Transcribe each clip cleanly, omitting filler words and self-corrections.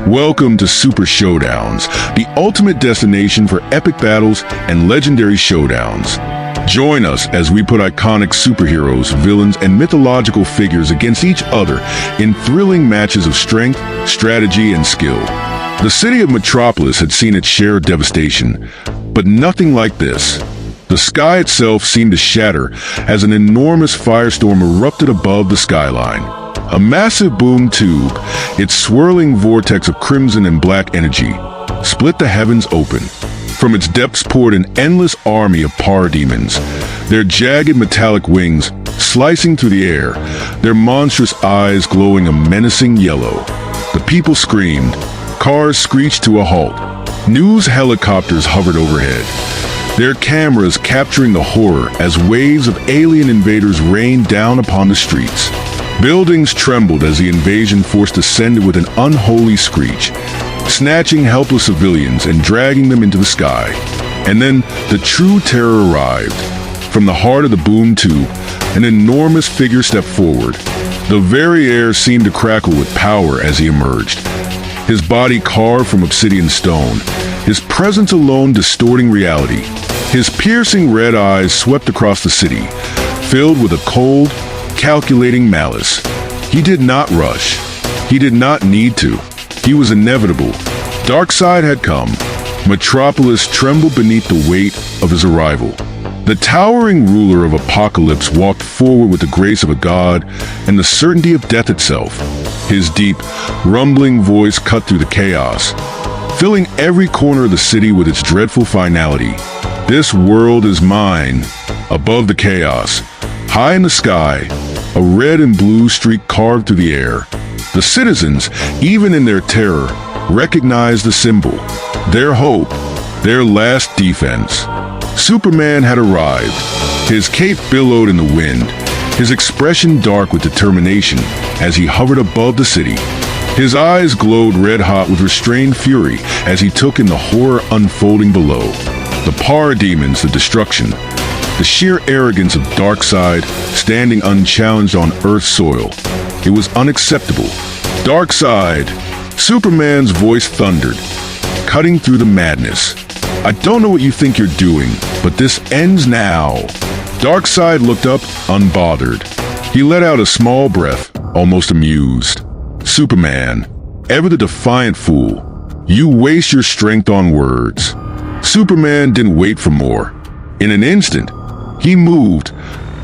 Welcome to Super Showdowns, the ultimate destination for epic battles and legendary showdowns. Join us as we put iconic superheroes, villains, and mythological figures against each other in thrilling matches of strength, strategy, and skill. The city of Metropolis had seen its share of devastation, but nothing like this. The sky itself seemed to shatter as an enormous firestorm erupted above the skyline. A massive boom tube, its swirling vortex of crimson and black energy, split the heavens open. From its depths poured an endless army of parademons, their jagged metallic wings slicing through the air, their monstrous eyes glowing a menacing yellow. The people screamed, cars screeched to a halt, news helicopters hovered overhead, their cameras capturing the horror as waves of alien invaders rained down upon the streets. Buildings trembled as the invasion force descended with an unholy screech, snatching helpless civilians and dragging them into the sky. And then the true terror arrived. From the heart of the boom tube, an enormous figure stepped forward. The very air seemed to crackle with power as he emerged. His body carved from obsidian stone, his presence alone distorting reality. His piercing red eyes swept across the city, filled with a cold, calculating malice. He did not rush. He did not need to. He was inevitable. Darkseid had come. Metropolis trembled beneath the weight of his arrival. The towering ruler of Apokolips walked forward with the grace of a god and the certainty of death itself. His deep, rumbling voice cut through the chaos, filling every corner of the city with its dreadful finality. This world is mine. Above the chaos, high in the sky, a red and blue streak carved through the air. The citizens, even in their terror, recognized the symbol, their hope, their last defense. Superman had arrived. His cape billowed in the wind, his expression dark with determination as he hovered above the city. His eyes glowed red-hot with restrained fury as he took in the horror unfolding below. The parademons, the destruction, the sheer arrogance of Darkseid standing unchallenged on Earth's soil. It was unacceptable. Darkseid! Superman's voice thundered, cutting through the madness. I don't know what you think you're doing, but this ends now. Darkseid looked up, unbothered. He let out a small breath, almost amused. Superman, ever the defiant fool, you waste your strength on words. Superman didn't wait for more. In an instant, he moved,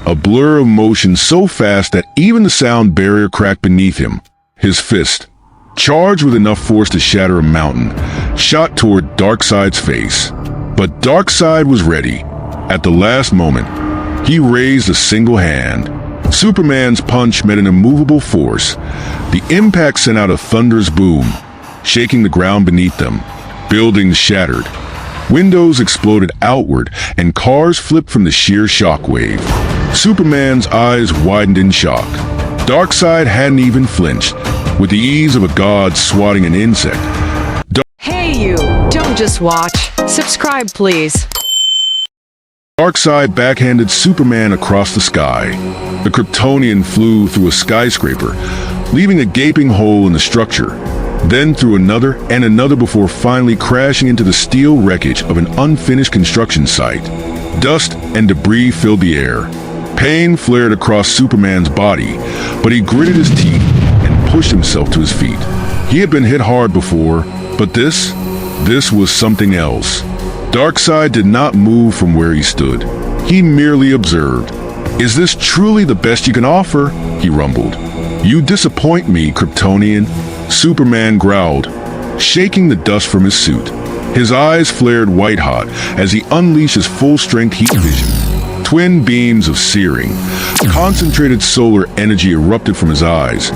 a blur of motion so fast that even the sound barrier cracked beneath him. His fist, charged with enough force to shatter a mountain, shot toward Darkseid's face. But Darkseid was ready. At the last moment, he raised a single hand. Superman's punch met an immovable force. The impact sent out a thunderous boom, shaking the ground beneath them. Buildings shattered. Windows exploded outward, and cars flipped from the sheer shockwave. Superman's eyes widened in shock. Darkseid hadn't even flinched, with the ease of a god swatting an insect. Hey you, don't just watch. Subscribe please. Darkseid backhanded Superman across the sky. The Kryptonian flew through a skyscraper, leaving a gaping hole in the structure, then through another and another before finally crashing into the steel wreckage of an unfinished construction site. Dust and debris filled the air. Pain flared across Superman's body, but he gritted his teeth and pushed himself to his feet. He had been hit hard before, but this was something else. Darkseid did not move from where he stood. He merely observed. Is this truly the best you can offer? He rumbled. You disappoint me, Kryptonian. Superman growled, shaking the dust from his suit. His eyes flared white-hot as he unleashed his full-strength heat vision. Twin beams of searing, concentrated solar energy erupted from his eyes,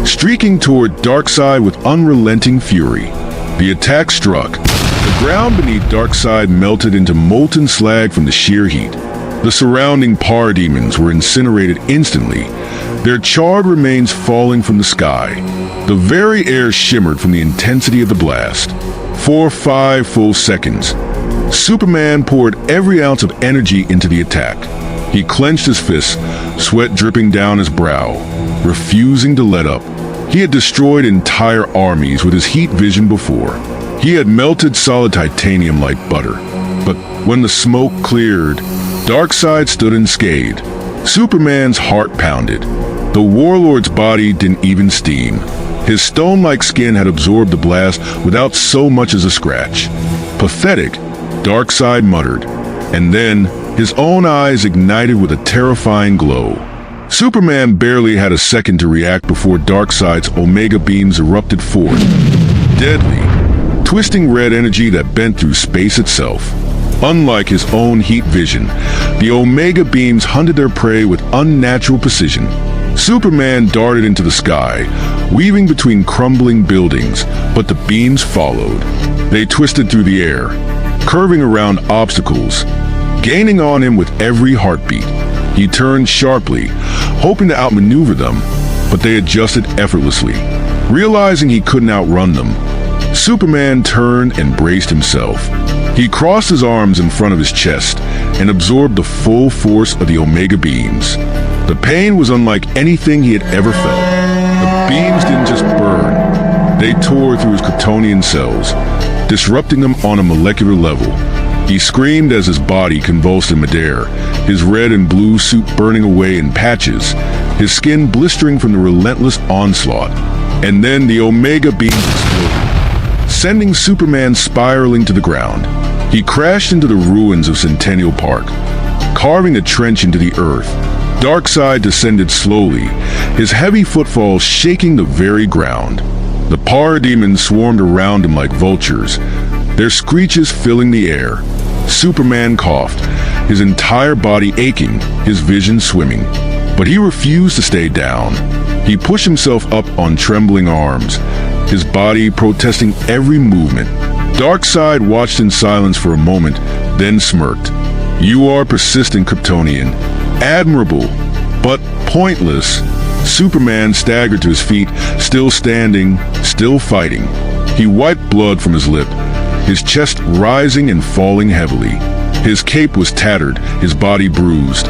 streaking toward Darkseid with unrelenting fury. The attack struck. The ground beneath Darkseid melted into molten slag from the sheer heat. The surrounding parademons were incinerated instantly, their charred remains falling from the sky. The very air shimmered from the intensity of the blast. For 5 full seconds, Superman poured every ounce of energy into the attack. He clenched his fists, sweat dripping down his brow, refusing to let up. He had destroyed entire armies with his heat vision before. He had melted solid titanium like butter. But when the smoke cleared, Darkseid stood unscathed. Superman's heart pounded. The warlord's body didn't even steam. His stone-like skin had absorbed the blast without so much as a scratch. Pathetic, Darkseid muttered, and then his own eyes ignited with a terrifying glow. Superman barely had a second to react before Darkseid's Omega beams erupted forth. Deadly, twisting red energy that bent through space itself. Unlike his own heat vision, the Omega beams hunted their prey with unnatural precision. Superman darted into the sky, weaving between crumbling buildings, but the beams followed. They twisted through the air, curving around obstacles, gaining on him with every heartbeat. He turned sharply, hoping to outmaneuver them, but they adjusted effortlessly. Realizing he couldn't outrun them, Superman turned and braced himself. He crossed his arms in front of his chest and absorbed the full force of the Omega beams. The pain was unlike anything he had ever felt. The beams didn't just burn. They tore through his Kryptonian cells, disrupting them on a molecular level. He screamed as his body convulsed in midair, his red and blue suit burning away in patches, his skin blistering from the relentless onslaught. And then the Omega beams exploded, sending Superman spiraling to the ground. He crashed into the ruins of Centennial Park, carving a trench into the earth. Darkseid descended slowly, his heavy footfall shaking the very ground. The parademons swarmed around him like vultures, their screeches filling the air. Superman coughed, his entire body aching, his vision swimming. But he refused to stay down. He pushed himself up on trembling arms, his body protesting every movement. Darkseid watched in silence for a moment, then smirked. "You are persistent, Kryptonian. Admirable, but pointless." Superman staggered to his feet, still standing, still fighting. He wiped blood from his lip, his chest rising and falling heavily. His cape was tattered, his body bruised,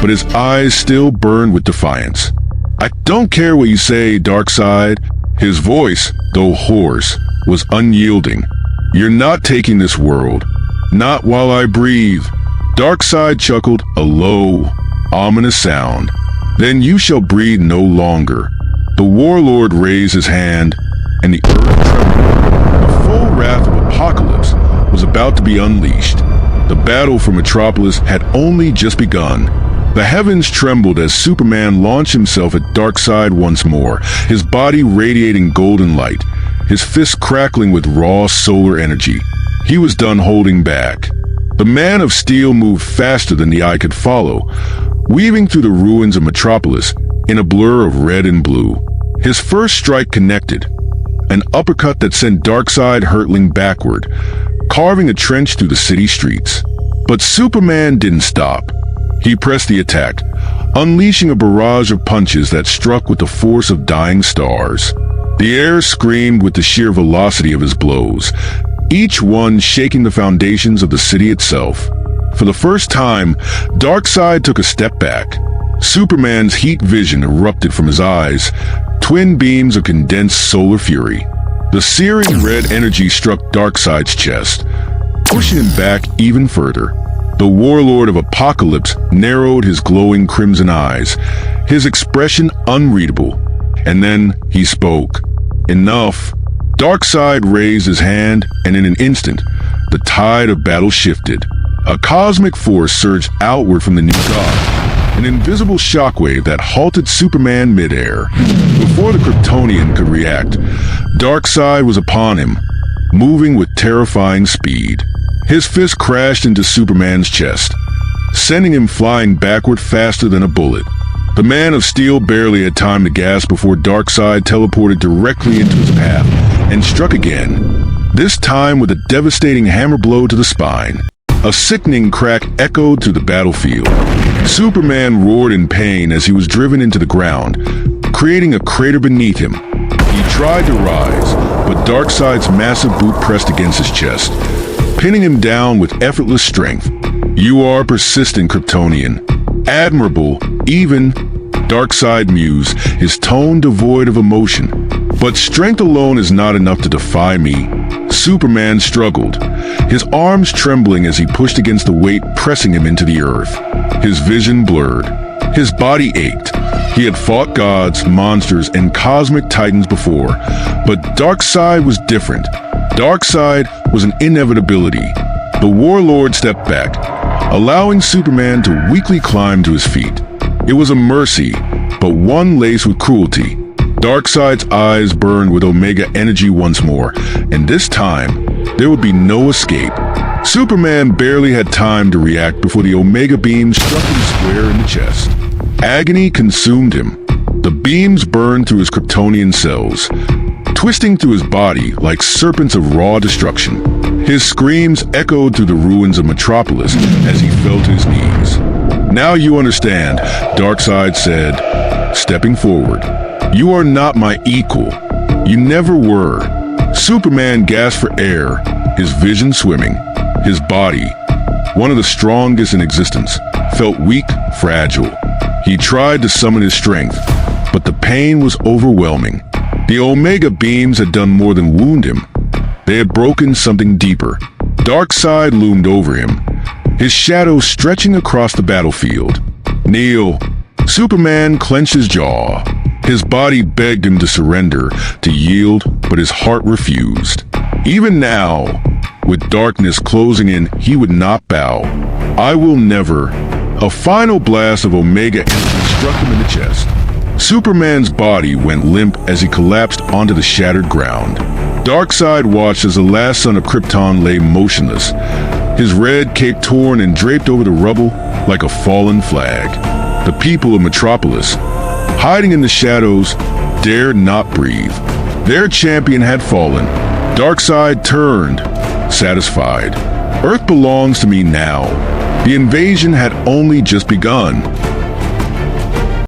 but his eyes still burned with defiance. "I don't care what you say, Darkseid." His voice, though hoarse, was unyielding. "You're not taking this world. Not while I breathe." Darkseid chuckled, a low, ominous sound. "Then you shall breathe no longer." The warlord raised his hand, and the earth trembled. The full wrath of Apokolips was about to be unleashed. The battle for Metropolis had only just begun. The heavens trembled as Superman launched himself at Darkseid once more, his body radiating golden light, his fists crackling with raw solar energy. He was done holding back. The Man of Steel moved faster than the eye could follow, weaving through the ruins of Metropolis in a blur of red and blue. His first strike connected, an uppercut that sent Darkseid hurtling backward, carving a trench through the city streets. But Superman didn't stop. He pressed the attack, unleashing a barrage of punches that struck with the force of dying stars. The air screamed with the sheer velocity of his blows, each one shaking the foundations of the city itself. For the first time, Darkseid took a step back. Superman's heat vision erupted from his eyes, twin beams of condensed solar fury. The searing red energy struck Darkseid's chest, pushing him back even further. The warlord of Apokolips narrowed his glowing crimson eyes, his expression unreadable. And then he spoke. "Enough." Darkseid raised his hand, and in an instant, the tide of battle shifted. A cosmic force surged outward from the new god, an invisible shockwave that halted Superman midair. Before the Kryptonian could react, Darkseid was upon him, moving with terrifying speed. His fist crashed into Superman's chest, sending him flying backward faster than a bullet. The Man of Steel barely had time to gasp before Darkseid teleported directly into his path and struck again, this time with a devastating hammer blow to the spine. A sickening crack echoed through the battlefield. Superman roared in pain as he was driven into the ground, creating a crater beneath him. He tried to rise, but Darkseid's massive boot pressed against his chest, pinning him down with effortless strength. "You are persistent, Kryptonian. Admirable, even Darkseid mused, his tone devoid of emotion. But strength alone is not enough to defy me. Superman struggled, his arms trembling as he pushed against the weight pressing him into the earth. His vision blurred. His body ached. He had fought gods, monsters, and cosmic titans before, but Darkseid was different. Darkseid was an inevitability. The warlord stepped back, allowing Superman to weakly climb to his feet. It was a mercy, but one laced with cruelty. Darkseid's eyes burned with Omega energy once more, and this time, there would be no escape. Superman barely had time to react before the Omega beam struck him square in the chest. Agony consumed him. The beams burned through his Kryptonian cells, twisting through his body like serpents of raw destruction. His screams echoed through the ruins of Metropolis as he fell to his knees. "Now you understand," Darkseid said, stepping forward. "You are not my equal. You never were." Superman gasped for air, his vision swimming. His body, one of the strongest in existence, felt weak, fragile. He tried to summon his strength, but the pain was overwhelming. The Omega beams had done more than wound him. They had broken something deeper. Darkseid loomed over him, his shadow stretching across the battlefield. "Kneel." Superman clenched his jaw. His body begged him to surrender, to yield, but his heart refused. Even now, with darkness closing in, he would not bow. "I will never." A final blast of Omega energy struck him in the chest. Superman's body went limp as he collapsed onto the shattered ground. Darkseid watched as the last son of Krypton lay motionless, his red cape torn and draped over the rubble like a fallen flag. The people of Metropolis, hiding in the shadows, dared not breathe. Their champion had fallen. Darkseid turned, satisfied. "Earth belongs to me now." The invasion had only just begun.